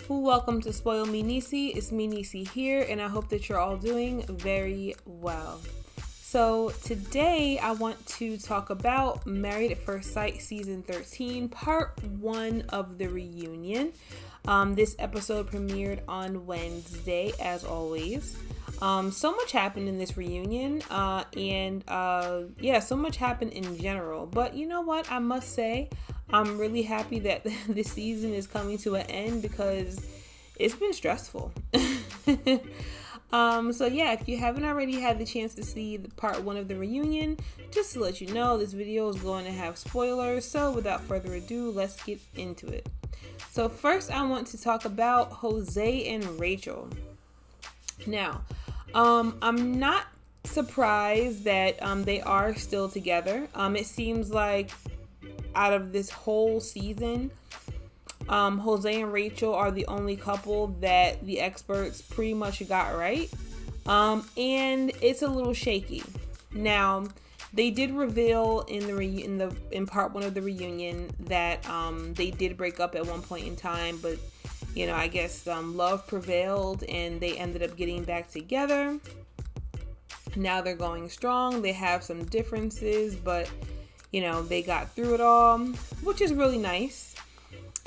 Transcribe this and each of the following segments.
Welcome to Spoil Me Nisi. It's me Nisi here, and I hope that you're all doing very well. So today I want to talk about Married at First Sight Season 13, Part 1 of the reunion. This episode premiered on Wednesday, as always. So much happened in this reunion, and so much happened in general. But you know what? I must say, I'm really happy that this season is coming to an end because it's been stressful. If you haven't already had the chance to see the part 1 of the reunion, just to let you know, this video is going to have spoilers. So without further ado, let's get into it. So first, I want to talk about Jose and Rachel. Now, I'm not surprised that they are still together. It seems like out of this whole season, Jose and Rachel are the only couple that the experts pretty much got right. And it's a little shaky. Now, they did reveal in part 1 of the reunion that they did break up at one point in time, but I guess love prevailed and they ended up getting back together. Now they're going strong. They have some differences, but they got through it all, which is really nice.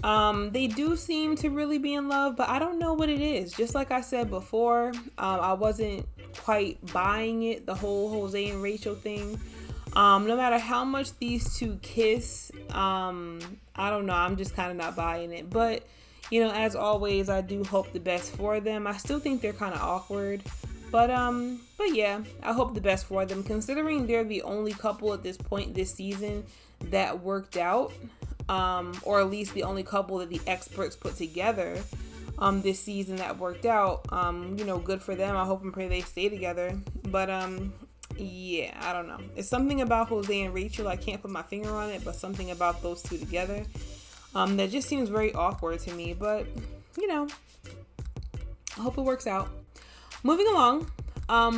They do seem to really be in love, but I don't know what it is. Just like I said before, I wasn't quite buying it, the whole Jose and Rachel thing. No matter how much these two kiss, I don't know, I'm just kind of not buying it. But, as always, I do hope the best for them. I still think they're kind of awkward. But yeah, I hope the best for them, considering they're the only couple at this point this season that worked out, or at least the only couple that the experts put together this season that worked out. Good for them. I hope and pray they stay together. But yeah, I don't know. It's something about Jose and Rachel. I can't put my finger on it, but something about those two together that just seems very awkward to me. But I hope it works out. Moving along,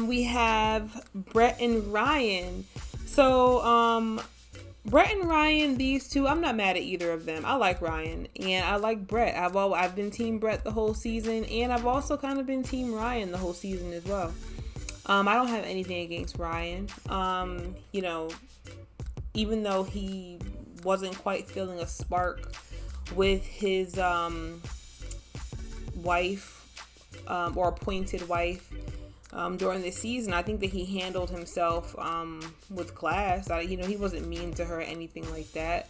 we have Brett and Ryan. So, Brett and Ryan, these two, I'm not mad at either of them. I like Ryan and I like Brett. I've been Team Brett the whole season, and I've also kind of been Team Ryan the whole season as well. I don't have anything against Ryan. Even though he wasn't quite feeling a spark with his wife, or appointed wife, during this season, I think that he handled himself with class. He wasn't mean to her or anything like that.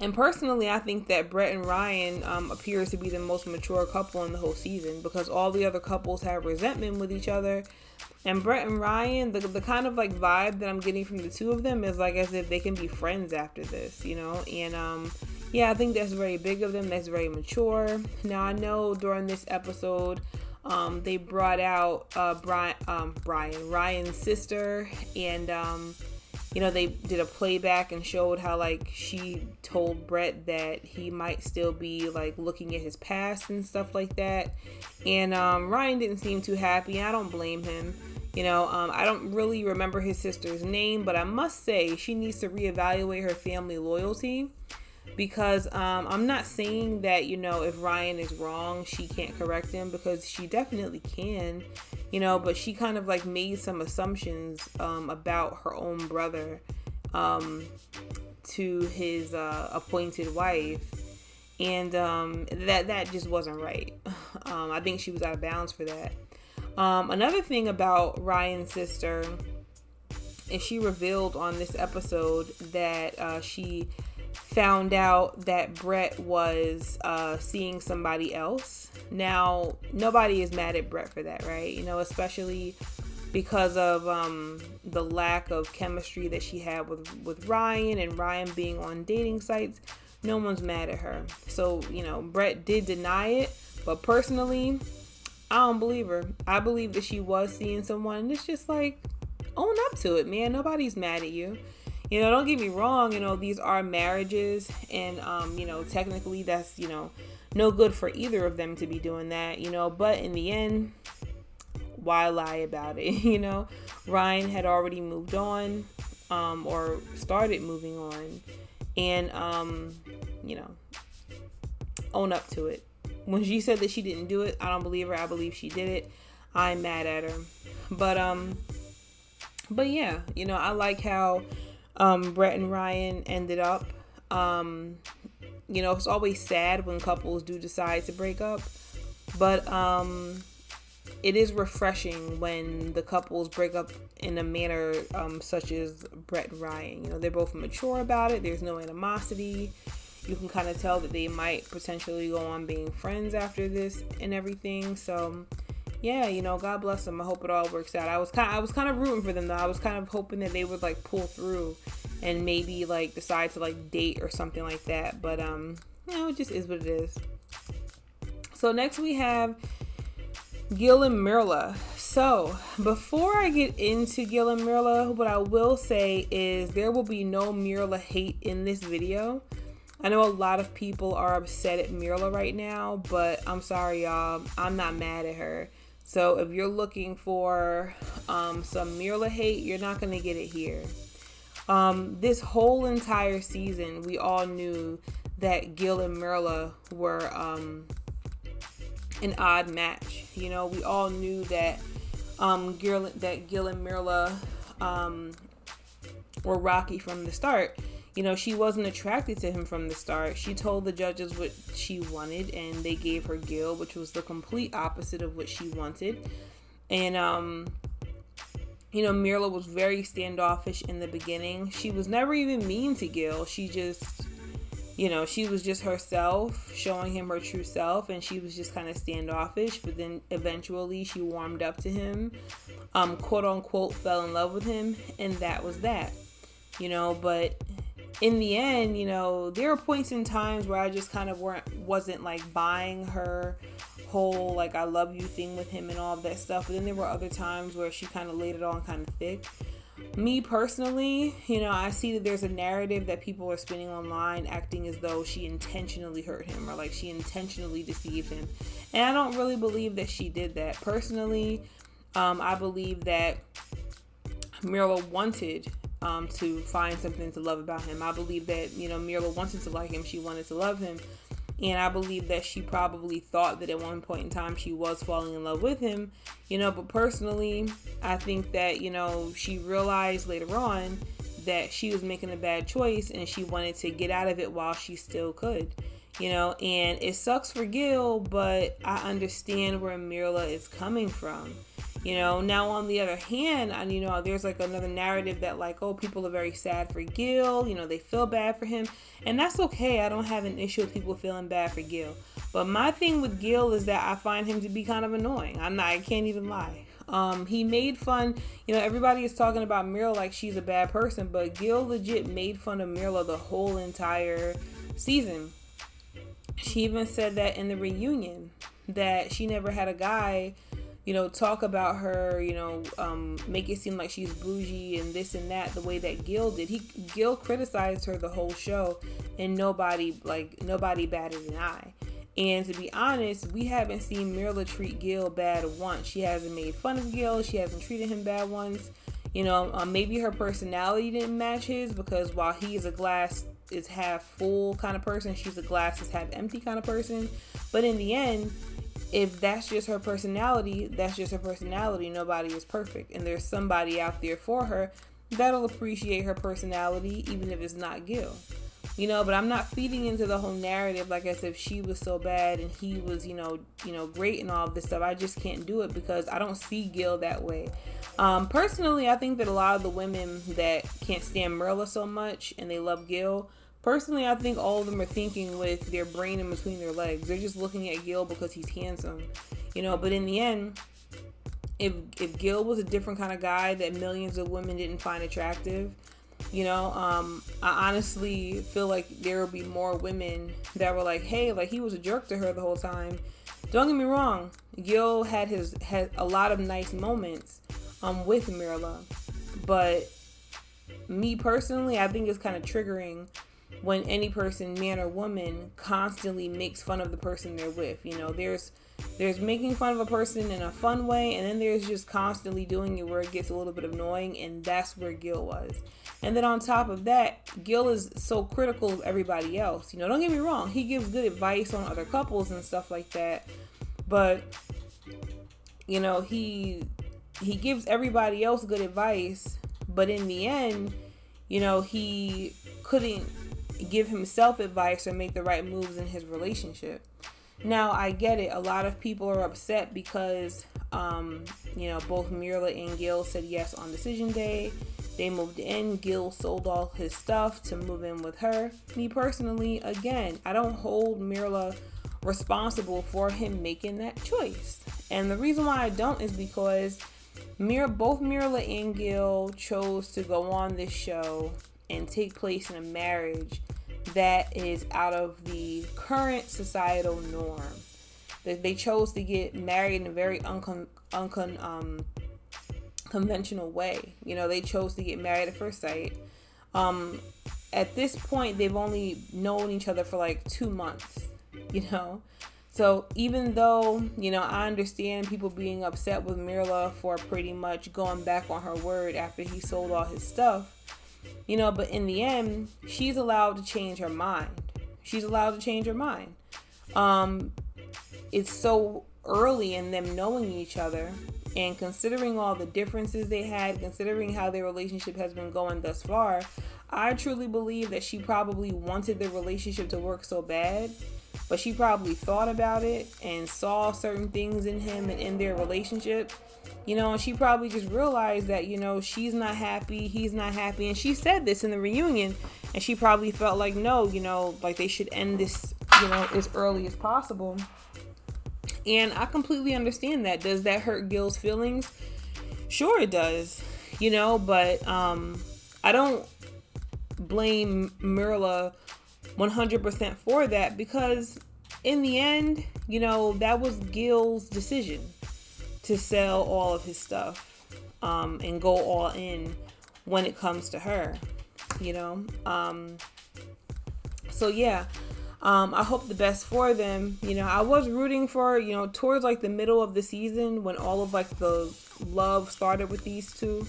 And personally, I think that Brett and Ryan appears to be the most mature couple in the whole season, because all the other couples have resentment with each other. And Brett and Ryan, the kind of like vibe that I'm getting from the two of them is like as if they can be friends after this, And yeah, I think that's very big of them. That's very mature. Now, I know during this episode, they brought out Ryan's sister, and they did a playback and showed how like she told Brett that he might still be like looking at his past and stuff like that. And Ryan didn't seem too happy, and I don't blame him. I don't really remember his sister's name, but I must say she needs to reevaluate her family loyalty. Because I'm not saying that, if Ryan is wrong, she can't correct him, because she definitely can, but she kind of like made some assumptions about her own brother to his appointed wife, and that just wasn't right. I think she was out of bounds for that. Another thing about Ryan's sister is she revealed on this episode that she found out that Brett was seeing somebody else. Now, nobody is mad at Brett for that, right? Especially because of the lack of chemistry that she had with Ryan, and Ryan being on dating sites. No one's mad at her. So, Brett did deny it, but personally, I don't believe her. I believe that she was seeing someone, and it's just like, own up to it, man. Nobody's mad at you. Don't get me wrong, these are marriages, and, technically that's, no good for either of them to be doing that, but in the end, why lie about it? Ryan had already moved on, or started moving on, and, own up to it. When she said that she didn't do it, I don't believe her. I believe she did it. I'm mad at her. But yeah, I like how Brett and Ryan ended up. It's always sad when couples do decide to break up, but it is refreshing when the couples break up in a manner such as Brett and Ryan. They're both mature about it. There's no animosity. You can kind of tell that they might potentially go on being friends after this and everything. So yeah, God bless them. I hope it all works out. I was kind of rooting for them though. I was kind of hoping that they would like pull through and maybe like decide to like date or something like that. But it just is what it is. So next we have Gil and Myrla. So before I get into Gil and Myrla, what I will say is there will be no Myrla hate in this video. I know a lot of people are upset at Myrla right now, but I'm sorry, y'all. I'm not mad at her. So if you're looking for some Myrla hate, you're not going to get it here. This whole entire season, we all knew that Gil and Myrla were an odd match. We all knew that Gil and Myrla were rocky from the start. She wasn't attracted to him from the start. She told the judges what she wanted, and they gave her Gil, which was the complete opposite of what she wanted. And, Myrla was very standoffish in the beginning. She was never even mean to Gil. She just, she was just herself, showing him her true self, and she was just kind of standoffish. But then eventually she warmed up to him, quote unquote, fell in love with him, and that was that. But in the end, there were points in times where I just kind of wasn't like buying her whole like I love you thing with him and all of that stuff. But then there were other times where she kind of laid it on kind of thick. Me personally, I see that there's a narrative that people are spinning online acting as though she intentionally hurt him or like she intentionally deceived him. And I don't really believe that she did that. Personally, I believe that Myrla wanted to find something to love about him. I believe that, Myrla wanted to like him. She wanted to love him. And I believe that she probably thought that at one point in time she was falling in love with him, but personally, I think that, she realized later on that she was making a bad choice and she wanted to get out of it while she still could, and it sucks for Gil, but I understand where Myrla is coming from. Now on the other hand, there's like another narrative that like, oh, people are very sad for Gil, they feel bad for him, and that's okay. I don't have an issue with people feeling bad for Gil. But my thing with Gil is that I find him to be kind of annoying. I can't even lie. He made fun, everybody is talking about Myrla like she's a bad person, but Gil legit made fun of Myrla the whole entire season. She even said that in the reunion that she never had a guy talk about her, make it seem like she's bougie and this and that the way that Gil did. Gil criticized her the whole show and nobody batted an eye. And to be honest, we haven't seen Myrla treat Gil bad once. She hasn't made fun of Gil. She hasn't treated him bad once. Maybe her personality didn't match his, because while he is a glass is half full kind of person, she's a glass is half empty kind of person. But in the end, if that's just her personality, that's just her personality. Nobody is perfect. And there's somebody out there for her that'll appreciate her personality, even if it's not Gil. But I'm not feeding into the whole narrative like as if she was so bad and he was, great and all of this stuff. I just can't do it because I don't see Gil that way. Personally, I think that a lot of the women that can't stand Myrla so much and they love Gil, personally, I think all of them are thinking with their brain in between their legs. They're just looking at Gil because he's handsome, but in the end, if Gil was a different kind of guy that millions of women didn't find attractive, I honestly feel like there would be more women that were like, hey, like he was a jerk to her the whole time. Don't get me wrong, Gil had a lot of nice moments with Myrla, but me personally, I think it's kind of triggering when any person, man or woman, constantly makes fun of the person they're with. There's making fun of a person in a fun way, and then there's just constantly doing it where it gets a little bit annoying, and that's where Gil was. And then on top of that, Gil is so critical of everybody else. Don't get me wrong, he gives good advice on other couples and stuff like that, but he gives everybody else good advice, but in the end, he couldn't give himself advice or make the right moves in his relationship. Now, I get it. A lot of people are upset because, both Myrla and Gil said yes on decision day. They moved in. Gil sold all his stuff to move in with her. Me personally, again, I don't hold Myrla responsible for him making that choice. And the reason why I don't is because both Myrla and Gil chose to go on this show and take place in a marriage that is out of the current societal norm. They chose to get married in a very conventional way. They chose to get married at first sight. At this point, they've only known each other for like 2 months, So even though, I understand people being upset with Myrla for pretty much going back on her word after he sold all his stuff, but in the end, she's allowed to change her mind. It's so early in them knowing each other, and considering all the differences they had, considering how their relationship has been going thus far, I truly believe that she probably wanted the relationship to work so bad, but she probably thought about it and saw certain things in him and in their relationship, and she probably just realized that, she's not happy, he's not happy. And she said this in the reunion, and she probably felt like, no, like they should end this, as early as possible. And I completely understand that. Does that hurt Gil's feelings? Sure it does, but I don't blame Myrla 100% for that, because in the end, that was Gil's decision to sell all of his stuff and go all in when it comes to her, so yeah, I hope the best for them. I was rooting for, towards like the middle of the season when all of like the love started with these two,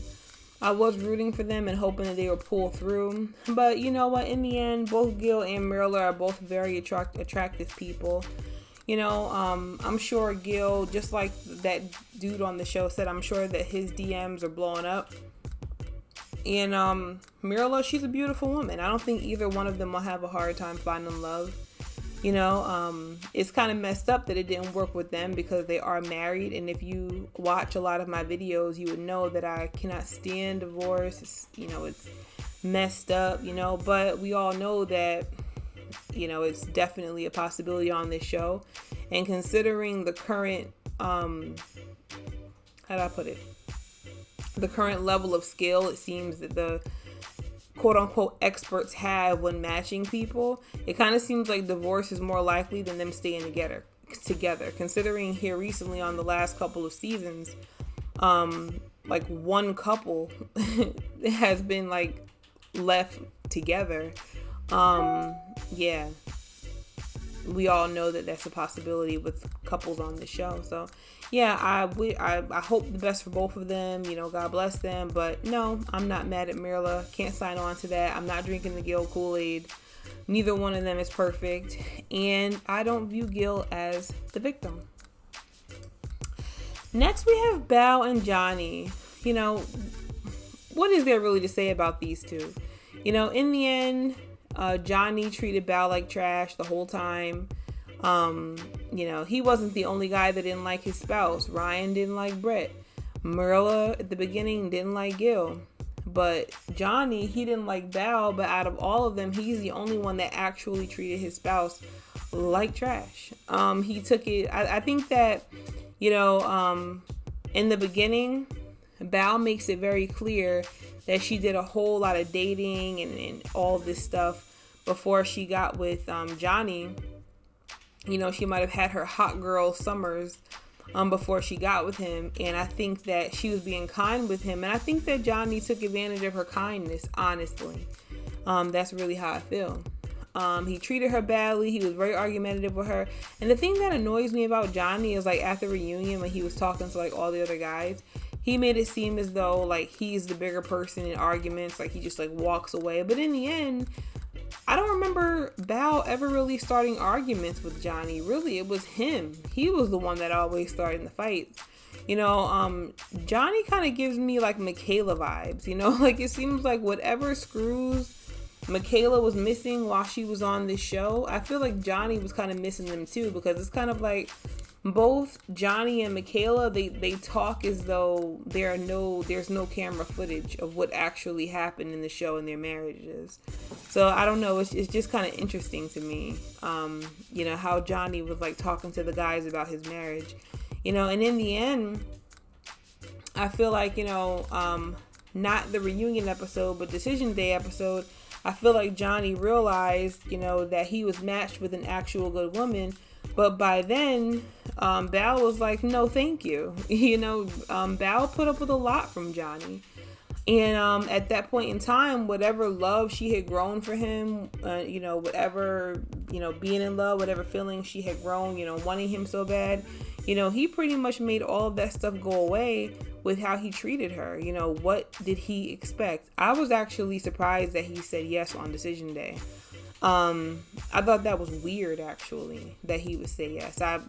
I was rooting for them and hoping that they would pull through. But you know what? In the end, both Gil and Myrla are both very attractive people. I'm sure Gil, just like that dude on the show said, I'm sure that his DMs are blowing up. And Myrla, she's a beautiful woman. I don't think either one of them will have a hard time finding love. It's kind of messed up that it didn't work with them because they are married. And if you watch a lot of my videos, you would know that I cannot stand divorce. It's messed up, but we all know that, it's definitely a possibility on this show. And considering the current, the current level of skill, it seems that the quote-unquote experts have when matching people, it kind of seems like divorce is more likely than them staying together, considering here recently on the last couple of seasons, like one couple has been like left together. Yeah, we all know that that's a possibility with couples on the show. So yeah, I hope the best for both of them. God bless them. But no, I'm not mad at Myrla. Can't sign on to that. I'm not drinking the Gil Kool-Aid. Neither one of them is perfect. And I don't view Gil as the victim. Next, we have Bao and Johnny. What is there really to say about these two? In the end, Johnny treated Bao like trash the whole time. He wasn't the only guy that didn't like his spouse. Ryan didn't like Brett. Myrla at the beginning didn't like Gil. But Johnny, he didn't like Bao, but out of all of them, he's the only one that actually treated his spouse like trash. He took it, I think that, in the beginning, Bao makes it very clear that she did a whole lot of dating and all this stuff before she got with Johnny. She might have had her hot girl summers before she got with him. And I think that she was being kind with him. And I think that Johnny took advantage of her kindness, honestly. That's really how I feel. He treated her badly. He was very argumentative with her. And the thing that annoys me about Johnny is like at the reunion when he was talking to like all the other guys, he made it seem as though like he's the bigger person in arguments. Like he just like walks away. But in the end, I don't remember Bao ever really starting arguments with Johnny. Really, it was him. He was the one that always started the fights. Johnny kind of gives me like Michaela vibes, like it seems like whatever screws Michaela was missing while she was on this show, I feel like Johnny was kind of missing them too, because it's kind of like both Johnny and Michaela, they talk as though there's no camera footage of what actually happened in the show in their marriages. So I don't know, it's just kind of interesting to me, how Johnny was like talking to the guys about his marriage. And in the end, I feel like, not the reunion episode, but Decision Day episode, I feel like Johnny realized, that he was matched with an actual good woman. But by then, Bao was like, no, thank you. Bao put up with a lot from Johnny. And at that point in time, whatever love she had grown for him, whatever, being in love, whatever feelings she had grown, wanting him so bad, he pretty much made all of that stuff go away with how he treated her. What did he expect? I was actually surprised that he said yes on Decision Day. I thought that was weird, actually, that he would say yes. I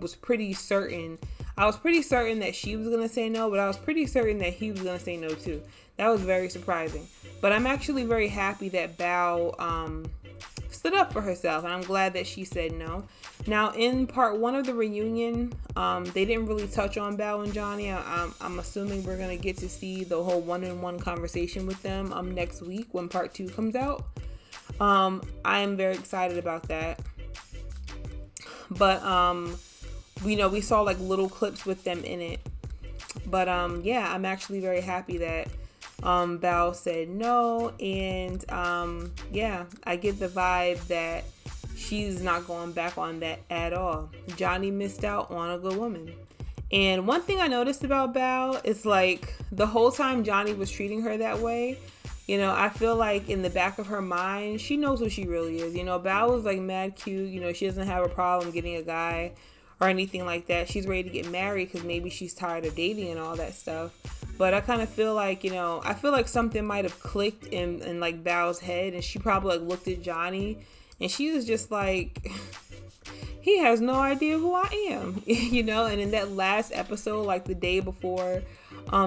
was pretty certain that she was going to say no, but I was pretty certain that he was going to say no too. That was very surprising. But I'm actually very happy that Bao stood up for herself, and I'm glad that she said no. Now, in part 1 of the reunion, they didn't really touch on Bao and Johnny. I'm assuming we're going to get to see the whole one-on-one conversation with them next week when part 2 comes out. I am very excited about that. But, we saw like little clips with them in it. But, I'm actually very happy that Bao said no. And, I get the vibe that she's not going back on that at all. Johnny missed out on a good woman. And one thing I noticed about Bao is like the whole time Johnny was treating her that way, I feel like in the back of her mind, she knows who she really is. Bao was like mad cute. She doesn't have a problem getting a guy or anything like that. She's ready to get married because maybe she's tired of dating and all that stuff. But I kind of feel like, I feel like something might have clicked in like Bao's head, and she probably like looked at Johnny and she was just like, he has no idea who I am, and in that last episode, like the day before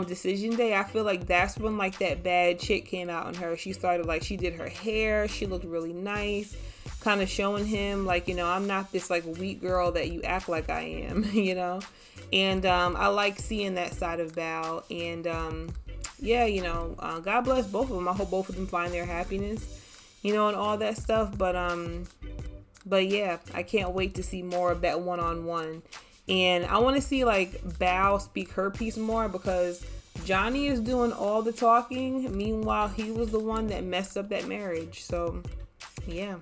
Decision Day, I feel like that's when like that bad chick came out in her. She started like, she did her hair, she looked really nice, kind of showing him like, I'm not this like weak girl that you act like I am, and I like seeing that side of Bao. And God bless both of them. I hope both of them find their happiness, and all that stuff. But yeah, I can't wait to see more of that one-on-one. And I want to see like Bao speak her piece more, because Johnny is doing all the talking. Meanwhile, he was the one that messed up that marriage. So yeah.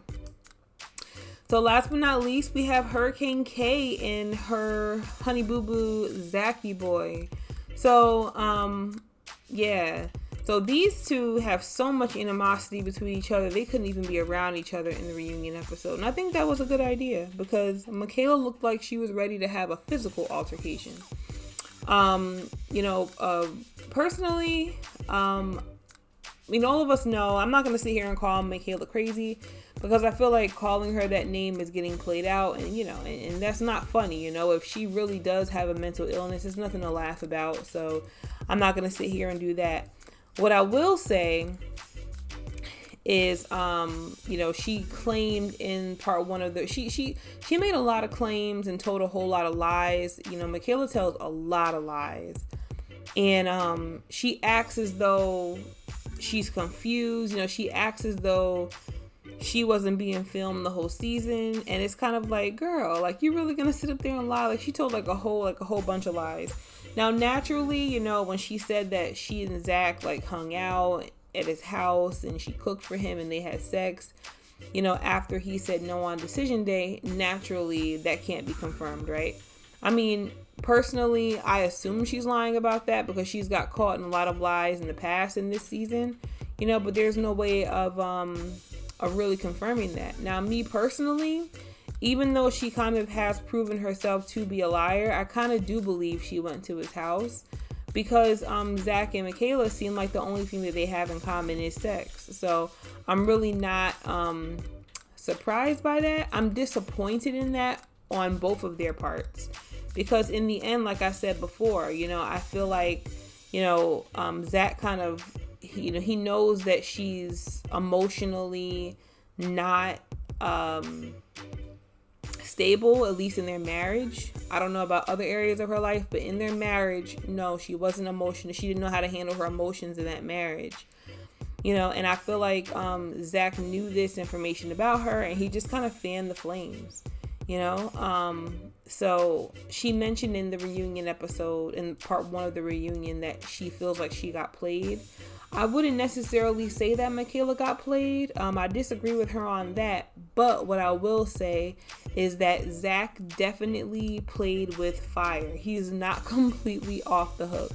So last but not least, we have Hurricane K and her honey boo boo Zachy boy. So So these two have so much animosity between each other, they couldn't even be around each other in the reunion episode. And I think that was a good idea, because Michaela looked like she was ready to have a physical altercation. Personally, all of us know, I'm not going to sit here and call Michaela crazy, because I feel like calling her that name is getting played out, and, and that's not funny. If she really does have a mental illness, it's nothing to laugh about. So I'm not going to sit here and do that. What I will say is, she claimed in part 1 of the, she made a lot of claims and told a whole lot of lies. Michaela tells a lot of lies, and she acts as though she's confused. She acts as though she wasn't being filmed the whole season, and it's kind of like, girl, like, you really gonna sit up there and lie? Like, she told like a whole bunch of lies. Now, naturally, when she said that she and Zach like hung out at his house and she cooked for him and they had sex, after he said no on Decision Day, naturally that can't be confirmed, right? I mean, personally, I assume she's lying about that, because she's got caught in a lot of lies in the past in this season, but there's no way of really confirming that. Now, me personally, even though she kind of has proven herself to be a liar, I kind of do believe she went to his house because Zach and Michaela seem like the only thing that they have in common is sex. So I'm really not surprised by that. I'm disappointed in that on both of their parts because in the end, like I said before, I feel like, Zach kind of, he knows that she's emotionally not stable, at least in their marriage. I don't know about other areas of her life, but in their marriage, no, she wasn't emotional. She didn't know how to handle her emotions in that marriage. And I feel like Zach knew this information about her and he just kind of fanned the flames, so she mentioned in the reunion episode, in part 1 of the reunion, that she feels like she got played. I wouldn't necessarily say that Michaela got played. I disagree with her on that. But what I will say is that Zach definitely played with fire. He's not completely off the hook.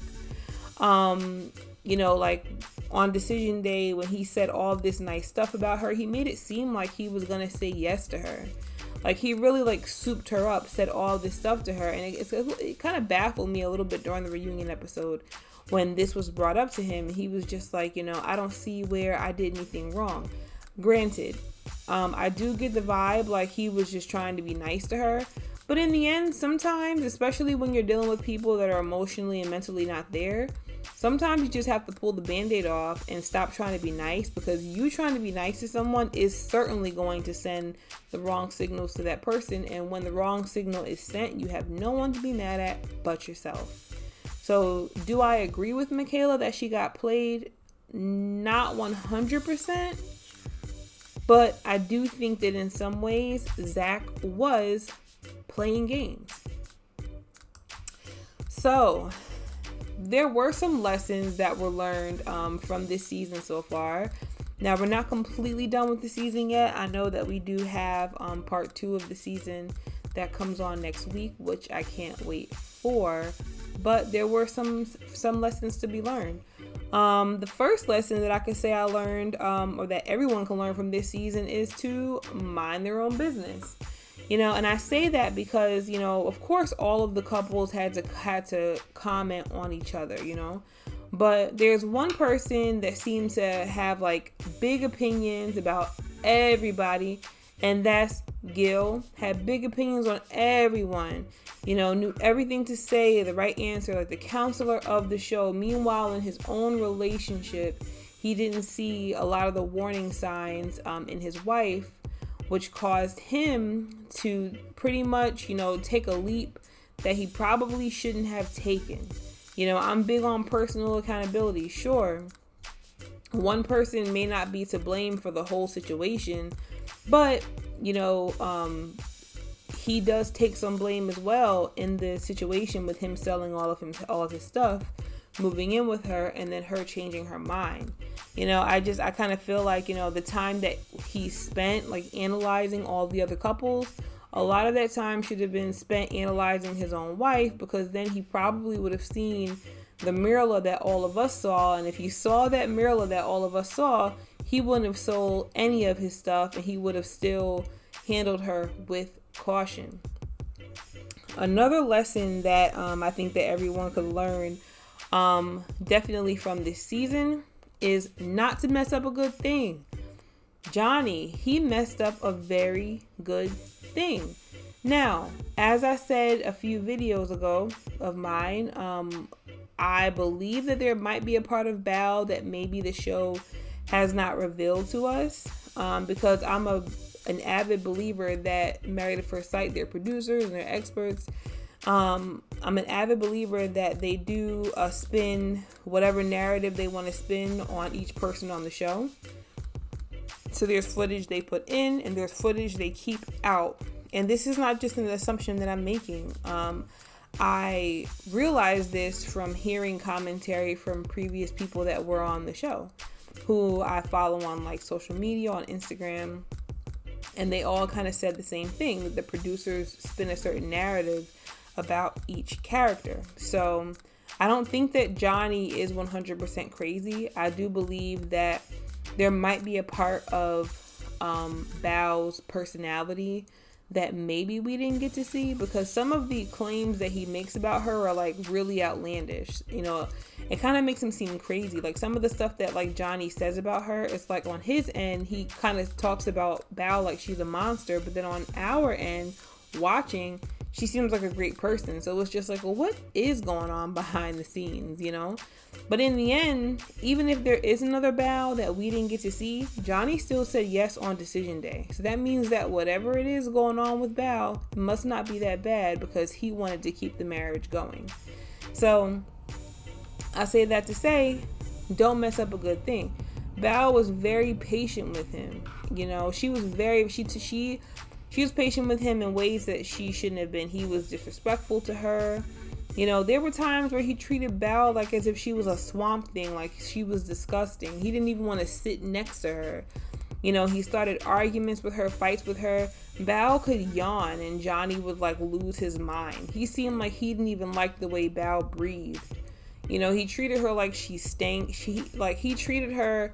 Like on decision day when he said all this nice stuff about her, he made it seem like he was going to say yes to her. Like he really souped her up, said all this stuff to her. And it kind of baffled me a little bit during the reunion episode when this was brought up to him. He was just like, I don't see where I did anything wrong. Granted, I do get the vibe like he was just trying to be nice to her. But in the end, sometimes, especially when you're dealing with people that are emotionally and mentally not there, sometimes you just have to pull the band-aid off and stop trying to be nice, because you trying to be nice to someone is certainly going to send the wrong signals to that person. And when the wrong signal is sent, you have no one to be mad at but yourself. So do I agree with Michaela that she got played? Not 100%. But I do think that in some ways, Zach was playing games. So there were some lessons that were learned from this season so far. Now, we're not completely done with the season yet. I know that we do have part 2 of the season that comes on next week, which I can't wait for. But there were some lessons to be learned. The first lesson that I could say I learned, or that everyone can learn from this season, is to mind their own business. And I say that because, of course, all of the couples had to comment on each other, but there's one person that seems to have big opinions about everybody, and that's Gil. Had big opinions on everyone, knew everything to say, the right answer, like the counselor of the show. Meanwhile, in his own relationship, he didn't see a lot of the warning signs in his wife, which caused him to pretty much, take a leap that he probably shouldn't have taken. I'm big on personal accountability. Sure, one person may not be to blame for the whole situation, but, he does take some blame as well in the situation with him selling all of his stuff, moving in with her, and then her changing her mind. I kind of feel like, the time that he spent analyzing all the other couples, a lot of that time should have been spent analyzing his own wife, because then he probably would have seen the Myrla that all of us saw. And if he saw that Myrla that all of us saw, he wouldn't have sold any of his stuff, and he would have still handled her with caution. Another lesson that I think that everyone could learn definitely from this season is not to mess up a good thing. Johnny, he messed up a very good thing. Now, as I said a few videos ago of mine, I believe that there might be a part of Bao that maybe the show has not revealed to us, because I'm an avid believer that Married at First Sight, their producers and their experts, I'm an avid believer that they do spin whatever narrative they want to spin on each person on the show. So there's footage they put in and there's footage they keep out. And this is not just an assumption that I'm making. I realized this from hearing commentary from previous people that were on the show, who I follow on social media, on Instagram. And they all kind of said the same thing, that the producers spin a certain narrative about each character. So I don't think that Johnny is 100% crazy. I do believe that there might be a part of Bao's personality that maybe we didn't get to see, because some of the claims that he makes about her are like really outlandish. You know, it kind of makes him seem crazy. Like some of the stuff that like Johnny says about her, it's like on his end, he kind of talks about Bao like she's a monster, but then on our end, watching, she seems like a great person. So it's just like, well, what is going on behind the scenes, you know? But in the end, even if there is another Bao that we didn't get to see, Johnny still said yes on decision day. So that means that whatever it is going on with Bao, it must not be that bad, because he wanted to keep the marriage going. So I say that to say, don't mess up a good thing. Bao was very patient with him. You know, she was patient with him in ways that she shouldn't have been. He was disrespectful to her. You know, there were times where he treated Bao like as if she was a swamp thing, like she was disgusting. He didn't even want to sit next to her. You know, he started arguments with her, fights with her. Bao could yawn and Johnny would like lose his mind. He seemed like he didn't even like the way Bao breathed. You know, he treated her like she stank. He treated her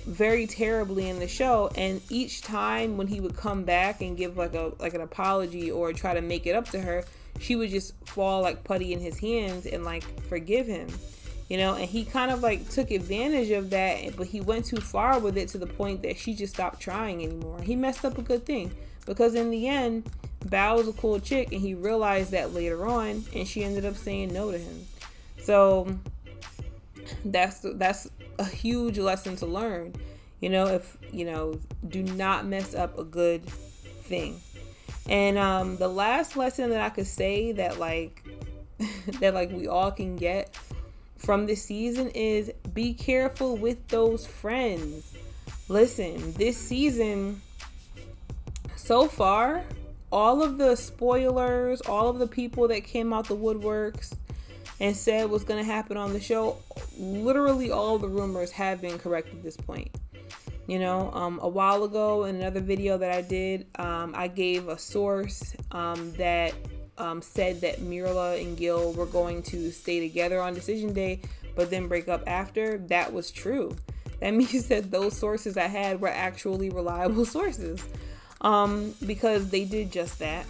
very terribly in the show, and each time when he would come back and give like an apology or try to make it up to her, she would just fall like putty in his hands and like forgive him, you know. And he kind of like took advantage of that, but he went too far with it to the point that she just stopped trying anymore. He messed up a good thing, because in the end, Bao was a cool chick, and he realized that later on, and she ended up saying no to him. So that's a huge lesson to learn. You know, if you know, do not mess up a good thing. And the last lesson that I could say that like that like we all can get from this season is be careful with those friends. Listen, this season so far, all of the spoilers, all of the people that came out the woodworks and said what's going to happen on the show, literally all the rumors have been correct at this point. You know, a while ago in another video that I did, I gave a source that said that Myrla and Gil were going to stay together on decision day, but then break up after. That was true. That means that those sources I had were actually reliable sources, because they did just that.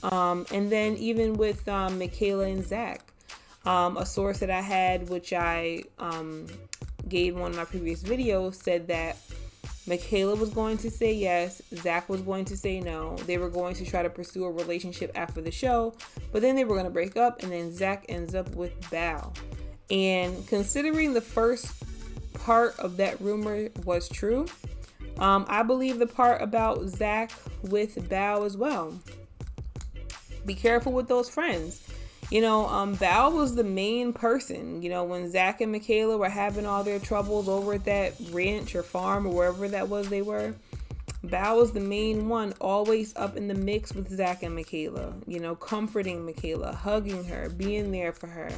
And then even with Michaela and Zach, a source that I had, which I gave in one of my previous videos, said that Michaela was going to say yes, Zach was going to say no. They were going to try to pursue a relationship after the show, but then they were going to break up, and then Zach ends up with Bao. And considering the first part of that rumor was true, I believe the part about Zach with Bao as well. Be careful with those friends. You know, Bao was the main person, you know, when Zach and Michaela were having all their troubles over at that ranch or farm or wherever that was they were. Bao was the main one, always up in the mix with Zach and Michaela, you know, comforting Michaela, hugging her, being there for her.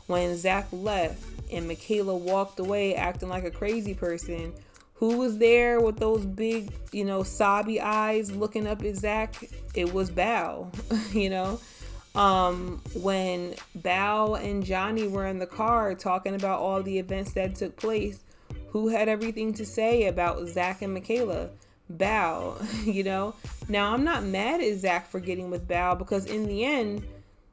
When Zach left and Michaela walked away acting like a crazy person, who was there with those big, you know, sobby eyes looking up at Zach? It was Bao, you know. When Bao and Johnny were in the car talking about all the events that took place, who had everything to say about Zach and Michaela? Bao, you know. Now, I'm not mad at Zach for getting with Bao, because in the end,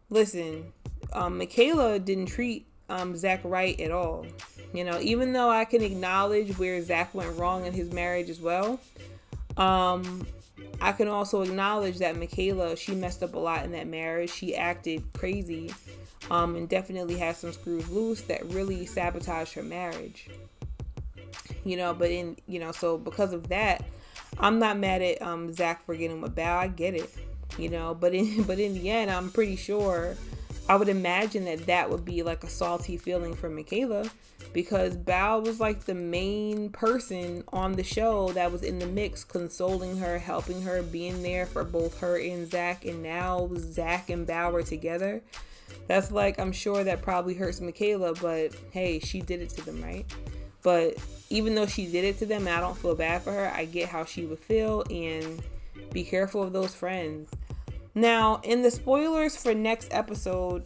listen, Michaela didn't treat Zach right at all. You know, even though I can acknowledge where Zach went wrong in his marriage as well, I can also acknowledge that Michaela, she messed up a lot in that marriage. She acted crazy, and definitely had some screws loose that really sabotaged her marriage. You know, but so because of that, I'm not mad at Zach for getting with Bao. I get it, you know, but in the end, I'm pretty sure, I would imagine that would be like a salty feeling for Michaela, because Bao was like the main person on the show that was in the mix, consoling her, helping her, being there for both her and Zach, and now Zach and Bao are together. That's like, I'm sure that probably hurts Michaela, but hey, she did it to them, right? But even though she did it to them, I don't feel bad for her. I get how she would feel, and be careful of those friends. Now, in the spoilers for next episode,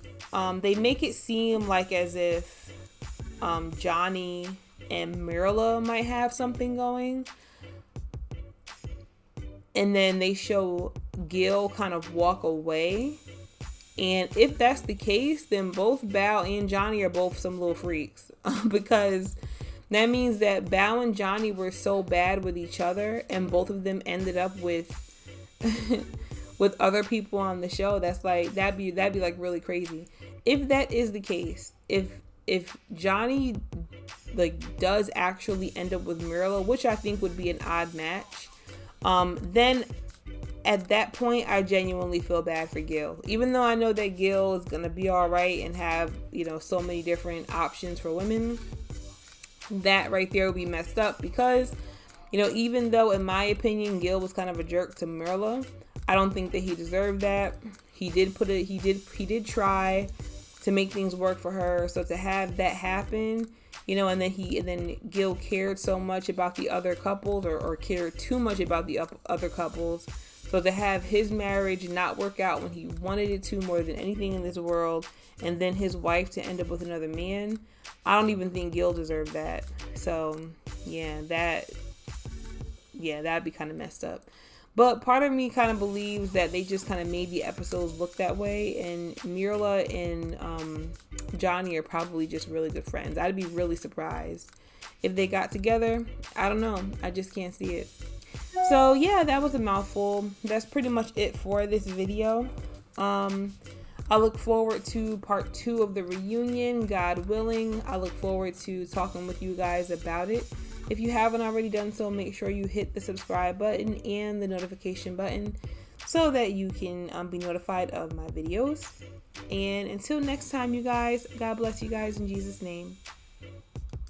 they make it seem like as if Johnny and Myrla might have something going. and then they show Gil kind of walk away. And if that's the case, then both Bao and Johnny are both some little freaks. Because that means that Bao and Johnny were so bad with each other, and both of them ended up with with other people on the show. That's like, that'd be like really crazy. If that is the case, if Johnny like does actually end up with Myrla, which I think would be an odd match, then at that point, I genuinely feel bad for Gil. Even though I know that Gil is going to be all right and have, you know, so many different options for women, that right there will be messed up because, you know, even though in my opinion, Gil was kind of a jerk to Myrla, I don't think that he deserved that. He did try to make things work for her. So to have that happen, you know, and then Gil cared so much about the other couples or cared too much about the other couples. So to have his marriage not work out when he wanted it to more than anything in this world, and then his wife to end up with another man, I don't even think Gil deserved that. So yeah, that'd be kind of messed up. But part of me kind of believes that they just kind of made the episodes look that way, and Myrla and Johnny are probably just really good friends. I'd be really surprised if they got together. I don't know. I just can't see it. So yeah, that was a mouthful. That's pretty much it for this video. I look forward to part 2 of the reunion, God willing. I look forward to talking with you guys about it. If you haven't already done so, make sure you hit the subscribe button and the notification button so that you can be notified of my videos. And until next time, you guys, God bless you guys in Jesus' name.